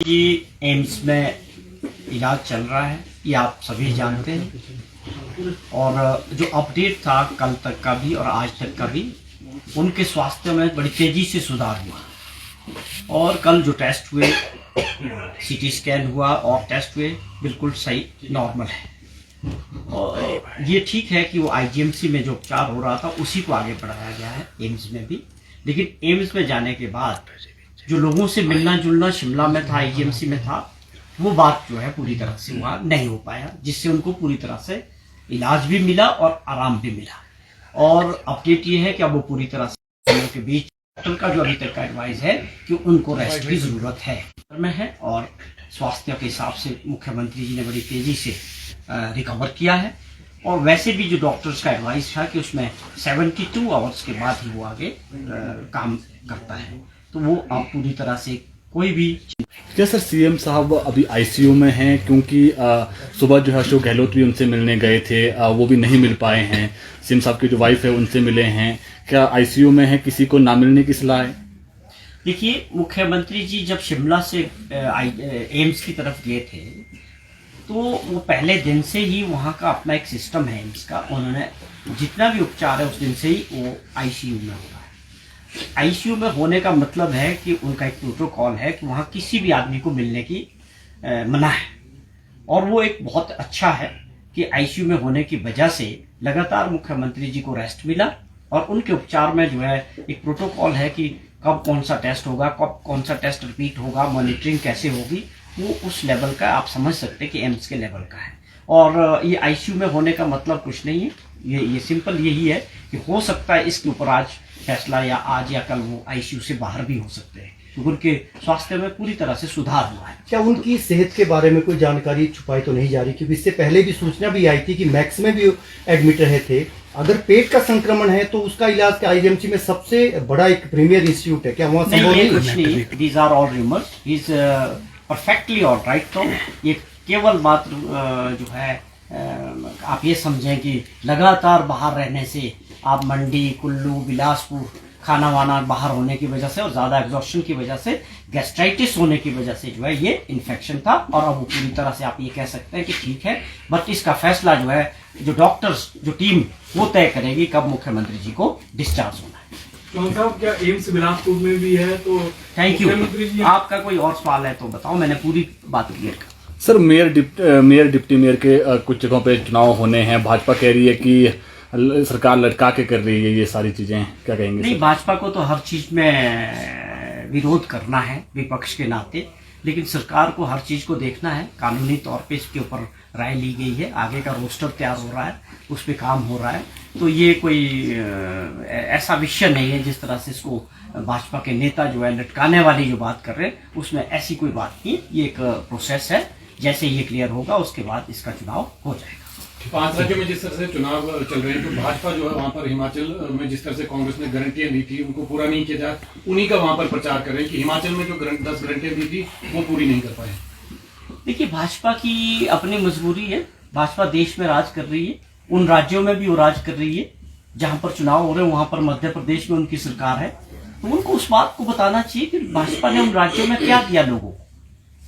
जी AIIMS में इलाज चल रहा है, ये आप सभी जानते हैं। और जो अपडेट था कल तक का भी और आज तक का भी, उनके स्वास्थ्य में बड़ी तेजी से सुधार हुआ। और कल जो टेस्ट हुए, सीटी स्कैन हुआ और टेस्ट हुए, बिल्कुल सही नॉर्मल है। और ये ठीक है कि वो आईजीएमसी में जो उपचार हो रहा था उसी को आगे बढ़ाया गया है एम्स में भी। लेकिन एम्स में जाने के बाद जो लोगों से मिलना जुलना शिमला में था, आईजीएमसी में था, वो बात जो है पूरी तरह से वहाँ नहीं हो पाया, जिससे उनको पूरी तरह से इलाज भी मिला और आराम भी मिला। और अपडेट ये है कि अब वो पूरी तरह से दोनों के बीच डॉक्टर का जो अभी तक का एडवाइस है कि उनको रेस्ट की जरूरत है और स्वास्थ्य के हिसाब से मुख्यमंत्री जी ने बड़ी तेजी से रिकवर किया है। और वैसे भी जो डॉक्टर्स का एडवाइस था कि उसमें 72 आवर्स के बाद ही वो आगे काम करता है, तो वो आप पूरी तरह से कोई भी। क्या सर सीएम साहब अभी आईसीयू में हैं? क्योंकि सुबह जो है अशोक गहलोत भी उनसे मिलने गए थे, वो भी नहीं मिल पाए हैं। सीएम साहब की जो वाइफ है उनसे मिले हैं, क्या आईसीयू में है? किसी को ना मिलने की सलाह है? देखिए, मुख्यमंत्री जी जब शिमला से एम्स की तरफ गए थे तो वो पहले दिन से ही वहाँ का अपना एक सिस्टम है एम्स का, उन्होंने जितना भी उपचार है उस दिन से ही वो आईसीयू में हो रहा है। आईसीयू में होने का मतलब है कि उनका एक प्रोटोकॉल है कि वहाँ किसी भी आदमी को मिलने की मना है। और वो एक बहुत अच्छा है कि आईसीयू में होने की वजह से लगातार मुख्यमंत्री जी को रेस्ट मिला। और उनके उपचार में जो है एक प्रोटोकॉल है कि कब कौन सा टेस्ट होगा, कब कौन सा टेस्ट रिपीट होगा, मॉनिटरिंग कैसे होगी, वो उस लेवल का आप समझ सकते हैं कि एम्स के लेवल का है। और ये आईसीयू में होने का मतलब कुछ नहीं है, ये सिंपल यही है कि हो सकता है इसके ऊपर आज फैसला या आज या कल वो आईसीयू से बाहर भी हो सकते हैं, क्योंकि उनके स्वास्थ्य में पूरी तरह से सुधार हुआ है। क्या उनकी सेहत के बारे में कोई जानकारी छुपाई तो नहीं जा रही? क्योंकि इससे पहले भी सूचना भी आई थी कि मैक्स में भी एडमिट रहे थे। अगर पेट का संक्रमण है तो उसका इलाज आईजीएमसी में सबसे बड़ा एक प्रीमियर इंस्टीट्यूट है, क्या वहाँ संभव नहीं? कुछ नहीं, these are all rumours, he is perfectly all right. तो ये केवल मात्र जो है आप ये समझें कि लगातार बाहर रहने से, आप मंडी, कुल्लू, बिलासपुर खाना वाना बाहर होने की वजह से और ज्यादा एग्जॉस्शन की वजह से, गैस्ट्राइटिस होने की वजह से जो है ये इन्फेक्शन था। और अब वो पूरी तरह से आप ये कह सकते हैं कि ठीक है। बट इसका फैसला जो है जो डॉक्टर्स, जो टीम, वो तय करेगी कब मुख्यमंत्री जी को डिस्चार्ज होना है। चौहान साहब, क्या एम्स बिलासपुर में भी है? तो थैंक यू। आपका कोई और सवाल है तो बताओ, मैंने पूरी बात क्लियर कर। सर मेयर डिप्टी मेयर के कुछ जगहों पे चुनाव होने हैं, भाजपा कह रही है कि सरकार लटका के कर रही है ये सारी चीजें, क्या कहेंगे? नहीं, भाजपा को तो हर चीज में विरोध करना है विपक्ष के नाते, लेकिन सरकार को हर चीज को देखना है। कानूनी तौर पे इसके ऊपर राय ली गई है, आगे का रोस्टर तैयार हो रहा है, उस पर काम हो रहा है। तो ये कोई ऐसा विषय नहीं है जिस तरह से इसको भाजपा के नेता जो है लटकाने वाली जो बात कर रहे हैं, उसमें ऐसी कोई बात नहीं। ये एक प्रोसेस है, जैसे ये क्लियर होगा उसके बाद इसका चुनाव हो जाएगा। 5 राज्यों में जिस तरह से चुनाव चल रहे हैं, तो भाजपा जो है वहां पर हिमाचल में जिस तरह से कांग्रेस ने गारंटियां दी थी उनको पूरा नहीं किया जाए, उन्हीं का वहां पर प्रचार कर रहे हैं कि हिमाचल में जो 10 गारंटियां दी थी वो पूरी नहीं कर पाए। देखिए, भाजपा की अपनी मजबूरी है, भाजपा देश में राज कर रही है, उन राज्यों में भी वो राज कर रही है जहां पर चुनाव हो रहे हैं। वहां पर मध्य प्रदेश में उनकी सरकार है, तो उनको उस बात को बताना चाहिए कि भाजपा ने उन राज्यों में क्या दिया लोगों को।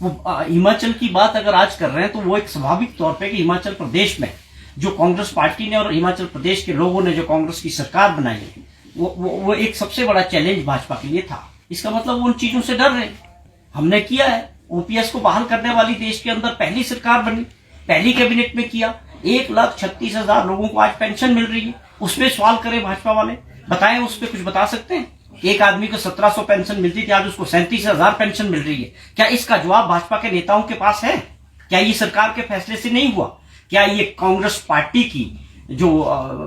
वो हिमाचल की बात अगर आज कर रहे हैं तो वो एक स्वाभाविक तौर पे कि हिमाचल प्रदेश में जो कांग्रेस पार्टी ने और हिमाचल प्रदेश के लोगों ने जो कांग्रेस की सरकार बनाई है, वो एक सबसे बड़ा चैलेंज भाजपा के लिए था। इसका मतलब वो उन चीजों से डर रहे। हमने किया है, ओपीएस को बहाल करने वाली देश के अंदर पहली सरकार बनी, पहली कैबिनेट में किया। 1,36,000 लोगों को आज पेंशन मिल रही है। उसमें सवाल करें भाजपा वाले, बताएं उस पर कुछ बता सकते हैं? एक आदमी को 1700 पेंशन मिलती थी, आज उसको 37,000 पेंशन मिल रही है। क्या इसका जवाब भाजपा के नेताओं के पास है? क्या ये सरकार के फैसले से नहीं हुआ? क्या ये कांग्रेस पार्टी की जो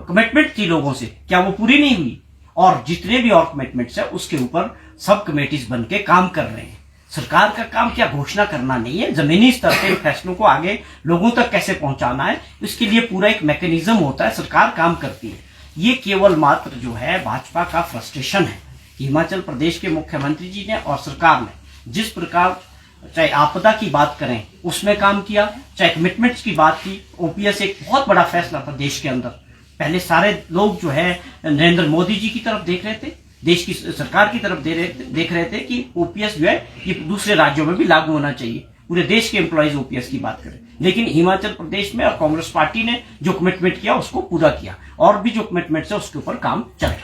कमिटमेंट थी लोगों से, क्या वो पूरी नहीं हुई? और जितने भी और कमिटमेंट्स है उसके ऊपर सब कमेटीज बन के काम कर रहे हैं। सरकार का काम क्या घोषणा करना नहीं है, जमीनी स्तर पर फैसलों को आगे लोगों तक कैसे पहुंचाना है, इसके लिए पूरा एक मैकेनिज्म होता है, सरकार काम करती है। ये केवल मात्र जो है भाजपा का फ्रस्ट्रेशन है। हिमाचल प्रदेश के मुख्यमंत्री जी ने और सरकार ने जिस प्रकार चाहे आपदा की बात करें उसमें काम किया, चाहे कमिटमेंट्स की बात की। ओपीएस एक बहुत बड़ा फैसला था देश के अंदर। पहले सारे लोग जो है नरेंद्र मोदी जी की तरफ देख रहे थे, देश की सरकार की तरफ देख रहे थे कि ओपीएस जो है ये दूसरे राज्यों में भी लागू होना चाहिए, पूरे देश के एम्प्लॉयज ओपीएस की बात करें। लेकिन हिमाचल प्रदेश में और कांग्रेस पार्टी ने जो कमिटमेंट किया उसको पूरा किया, और भी जो कमिटमेंट्स है उसके ऊपर काम चल रहा है।